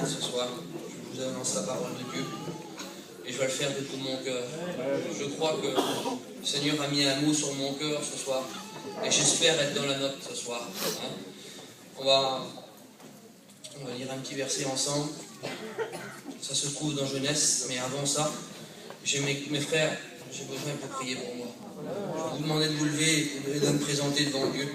malade ce soir. Je vous annonce la parole de Dieu. Et je vais le faire de tout mon cœur. Je crois que le Seigneur a mis un mot sur mon cœur ce soir. Et j'espère être dans la note ce soir. Hein. On va lire un petit verset ensemble. Ça se trouve dans Genèse, mais avant ça, j'ai mes frères, j'ai besoin pour prier pour moi. Je vais vous demander de vous lever et de me présenter devant Dieu.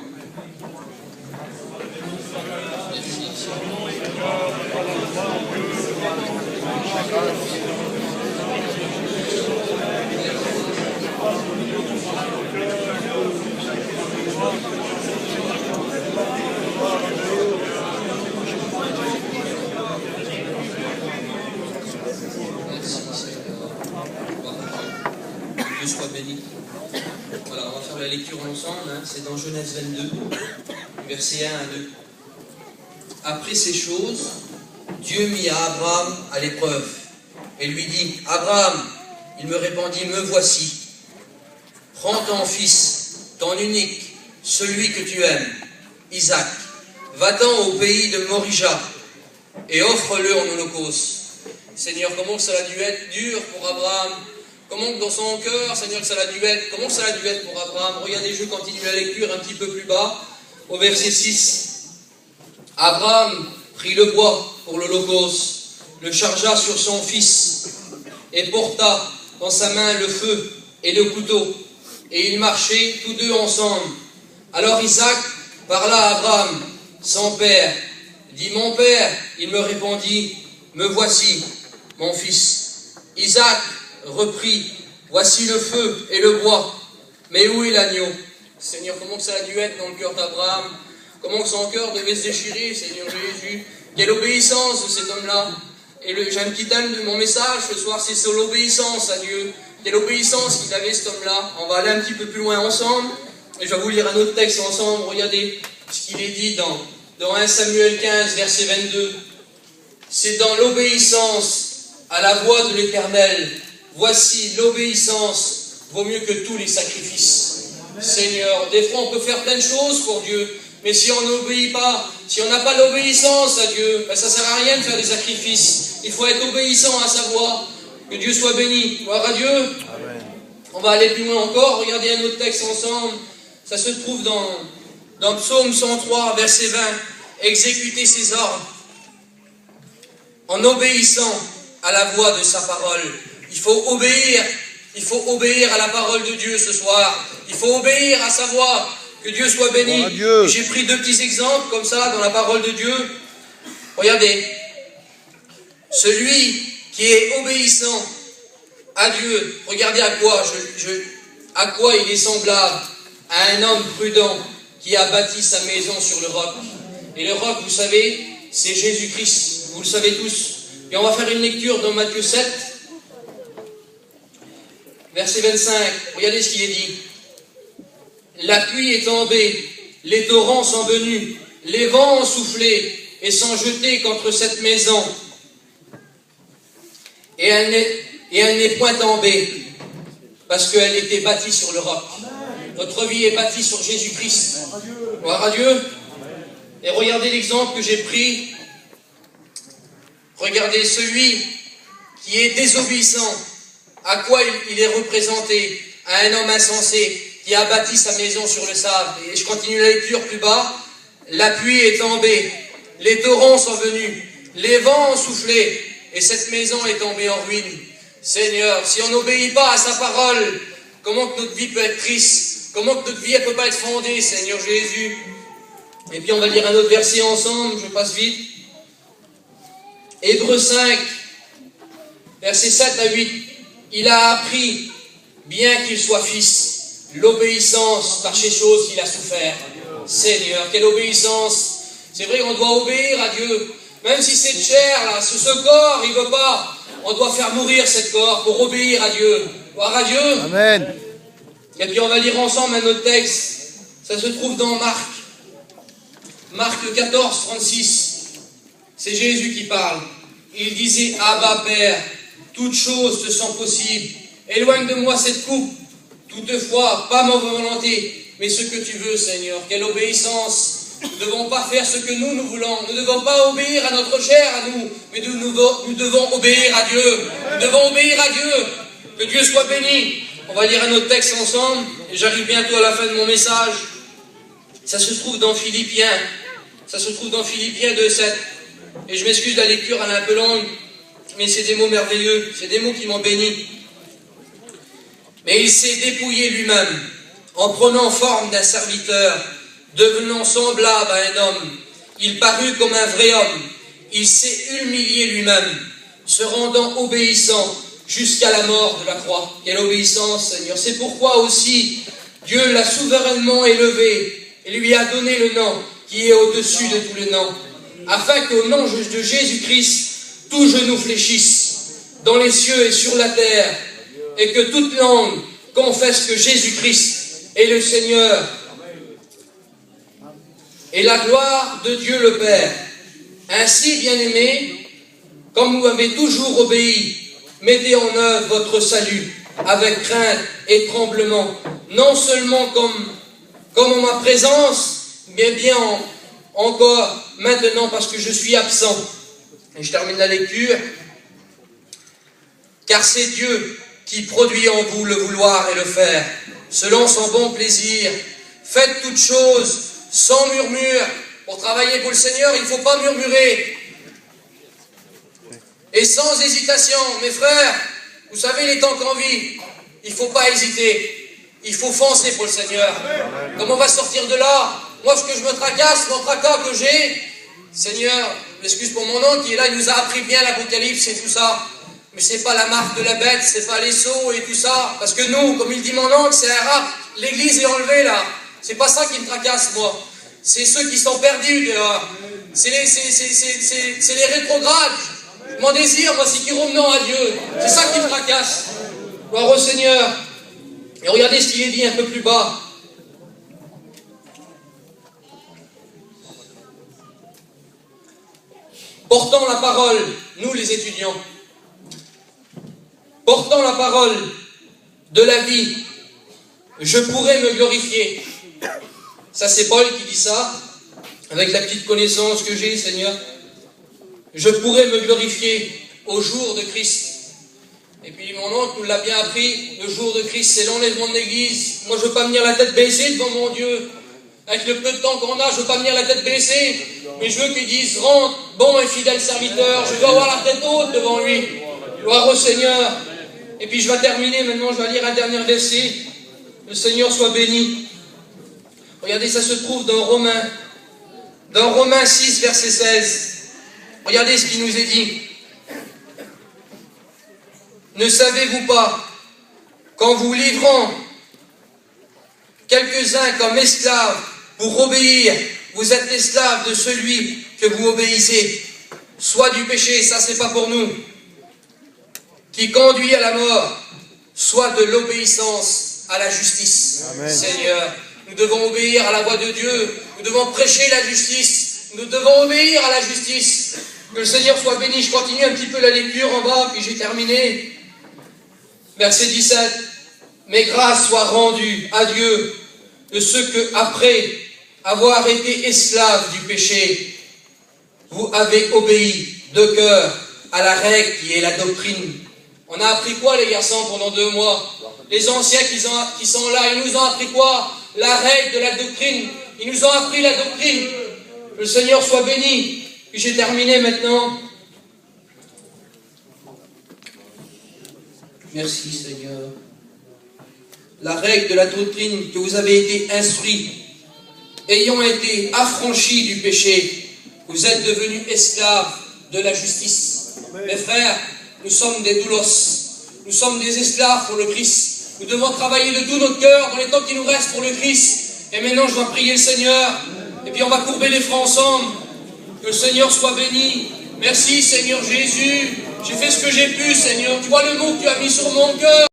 Dieu soit béni. Voilà, on va faire la lecture ensemble, hein. C'est dans Genèse 22, versets 1 à 2. Après ces choses, Dieu mit à Abraham à l'épreuve et lui dit, Abraham, il me répondit, me voici. Prends ton fils, ton unique, celui que tu aimes, Isaac, va-t'en au pays de Morija et offre-le en holocauste. Seigneur, comment ça a dû être dur pour Abraham? Comment que dans son cœur, Seigneur, ça a dû être? Comment ça a dû être pour Abraham? Regardez, je continue la lecture un petit peu plus bas, au verset 6. Abraham prit le bois pour l'holocauste, le chargea sur son fils, et porta dans sa main le feu et le couteau, et ils marchaient tous deux ensemble. Alors Isaac parla à Abraham, son père, dit, mon père, il me répondit, me voici, mon fils. Isaac reprit, voici le feu et le bois, mais où est l'agneau? Seigneur, comment que ça a dû être dans le cœur d'Abraham? Comment que son cœur devait se déchirer, Seigneur Jésus? Quelle obéissance de cet homme-là. Et j'ai un petit thème de mon message ce soir, c'est sur l'obéissance à Dieu. Quelle obéissance qu'il avait cet homme-là. On va aller un petit peu plus loin ensemble, et je vais vous lire un autre texte ensemble. Regardez ce qu'il est dit dans 1 Samuel 15, verset 22. C'est dans l'obéissance à la voix de l'Éternel. Voici, l'obéissance vaut mieux que tous les sacrifices. Seigneur, des fois on peut faire plein de choses pour Dieu, mais si on n'obéit pas, si on n'a pas l'obéissance à Dieu, ben ça ne sert à rien de faire des sacrifices. Il faut être obéissant à sa voix. Que Dieu soit béni. Gloire à Dieu. Amen. On va aller plus loin encore. Regardez un autre texte ensemble. Ça se trouve dans Psaume 103, verset 20. Exécutez ses ordres en obéissant à la voix de sa parole. Il faut obéir à la parole de Dieu ce soir. Il faut obéir à sa voix. Que Dieu soit béni. J'ai pris deux petits exemples comme ça dans la parole de Dieu. Regardez. Celui qui est obéissant à Dieu, regardez à quoi il est semblable à un homme prudent qui a bâti sa maison sur le roc. Et le roc, vous savez, c'est Jésus-Christ. Vous le savez tous. Et on va faire une lecture dans Matthieu 7. Verset 25, regardez ce qu'il est dit. La pluie est tombée, les torrents sont venus, les vents ont soufflé et sont jetés contre cette maison. Et elle n'est point tombée, parce qu'elle était bâtie sur le roc. Notre vie est bâtie sur Jésus-Christ. Gloire à Dieu. Et regardez l'exemple que j'ai pris. Regardez celui qui est désobéissant. À quoi il est représenté? À un homme insensé qui a bâti sa maison sur le sable. Et je continue la lecture plus bas. La pluie est tombée, les torrents sont venus, les vents ont soufflé, et cette maison est tombée en ruine. Seigneur, si on n'obéit pas à sa parole, comment que notre vie peut être triste? Comment que notre vie ne peut pas être fondée, Seigneur Jésus? Et puis on va lire un autre verset ensemble, je passe vite. Hébreux 5, versets 7 à 8. Il a appris, bien qu'il soit fils, l'obéissance par ces choses qu'il a souffert. Seigneur, quelle obéissance! C'est vrai qu'on doit obéir à Dieu. Même si cette chair, là, ce corps, il ne veut pas, on doit faire mourir ce corps pour obéir à Dieu. Gloire à Dieu. Amen. Et puis on va lire ensemble un autre texte. Ça se trouve dans Marc. Marc 14, 36. C'est Jésus qui parle. Il disait, Abba Père, toutes choses te sont possibles. Éloigne de moi cette coupe. Toutefois, pas ma volonté, mais ce que tu veux, Seigneur. Quelle obéissance! Nous ne devons pas faire ce que nous voulons. Nous ne devons pas obéir à notre chair, à nous, mais nous devons obéir à Dieu. Nous devons obéir à Dieu. Que Dieu soit béni. On va lire un autre texte ensemble, et j'arrive bientôt à la fin de mon message. Ça se trouve dans Philippiens. Ça se trouve dans Philippiens 2:7. Et je m'excuse, la lecture elle est un peu longue, mais c'est des mots merveilleux. C'est des mots qui m'ont béni. Mais il s'est dépouillé lui-même, en prenant forme d'un serviteur, devenant semblable à un homme. Il parut comme un vrai homme. Il s'est humilié lui-même, se rendant obéissant jusqu'à la mort de la croix. Quelle obéissance, Seigneur. C'est pourquoi aussi Dieu l'a souverainement élevé et lui a donné le nom qui est au-dessus de tous les noms, afin qu'au nom de Jésus-Christ, tout genou fléchisse, dans les cieux et sur la terre, et que toute langue confesse que Jésus-Christ est le Seigneur, et la gloire de Dieu le Père. Ainsi, bien-aimés, comme vous avez toujours obéi, mettez en œuvre votre salut avec crainte et tremblement, non seulement comme en ma présence, mais bien encore maintenant parce que je suis absent. Et je termine la lecture. Car c'est Dieu qui produit en vous le vouloir et le faire, selon son bon plaisir. Faites toutes choses sans murmure. Pour travailler pour le Seigneur, il ne faut pas murmurer. Et sans hésitation, mes frères, vous savez les temps qu'on vit, il ne faut pas hésiter. Il faut foncer pour le Seigneur. Comment on va sortir de là? Moi, ce que je me tracasse, mon tracas que j'ai, Seigneur, m'excuse pour mon oncle qui est là, il nous a appris bien l'Apocalypse et tout ça. Mais c'est pas la marque de la bête, c'est pas les sceaux et tout ça. Parce que nous, comme il dit mon oncle, c'est un rap. L'église est enlevée là. C'est pas ça qui me tracasse, moi. C'est ceux qui sont perdus dehors. C'est les rétrogrades. Mon désir, moi, c'est qu'ils revenant à Dieu. C'est ça qui me tracasse. Gloire au Seigneur. Et regardez ce qu'il est dit un peu plus bas. Portant la parole, nous les étudiants, portant la parole de la vie, je pourrais me glorifier. Ça, c'est Paul qui dit ça, avec la petite connaissance que j'ai, Seigneur. Je pourrais me glorifier au jour de Christ. Et puis mon oncle nous l'a bien appris, le jour de Christ, c'est l'enlèvement de l'Église. Moi, je ne veux pas venir la tête baissée devant mon Dieu. Avec le peu de temps qu'on a, je ne veux pas venir la tête baissée. Mais je veux qu'il dise, rentre, bon et fidèle serviteur. Je veux avoir la tête haute devant lui. Gloire au Seigneur. Et puis je vais terminer maintenant, je vais lire un dernier verset. Le Seigneur soit béni. Regardez, ça se trouve dans Romains 6, verset 16. Regardez ce qui nous est dit. Ne savez-vous pas qu'en vous livrant quelques-uns comme esclaves pour obéir, vous êtes esclaves de celui que vous obéissez, soit du péché, ça c'est pas pour nous, qui conduit à la mort, soit de l'obéissance à la justice. Amen. Seigneur, nous devons obéir à la voix de Dieu, nous devons prêcher la justice, nous devons obéir à la justice. Que le Seigneur soit béni. Je continue un petit peu la lecture en bas, puis j'ai terminé. Verset 17. Mais grâce soit rendue à Dieu de ceux que, après avoir été esclaves du péché, vous avez obéi de cœur à la règle qui est la doctrine. On a appris quoi, les garçons, pendant 2 mois? Les anciens qui sont là, ils nous ont appris quoi? La règle de la doctrine. Ils nous ont appris la doctrine. Que le Seigneur soit béni. Puis j'ai terminé maintenant. Merci, Seigneur. La règle de la doctrine que vous avez été instruits, ayant été affranchis du péché, vous êtes devenus esclaves de la justice. Mes frères, nous sommes des doulos, nous sommes des esclaves pour le Christ. Nous devons travailler de tout notre cœur dans les temps qui nous restent pour le Christ. Et maintenant, je vais prier le Seigneur, et puis on va courber les fronts ensemble. Que le Seigneur soit béni. Merci, Seigneur Jésus. J'ai fait ce que j'ai pu, Seigneur. Tu vois le mot que tu as mis sur mon cœur.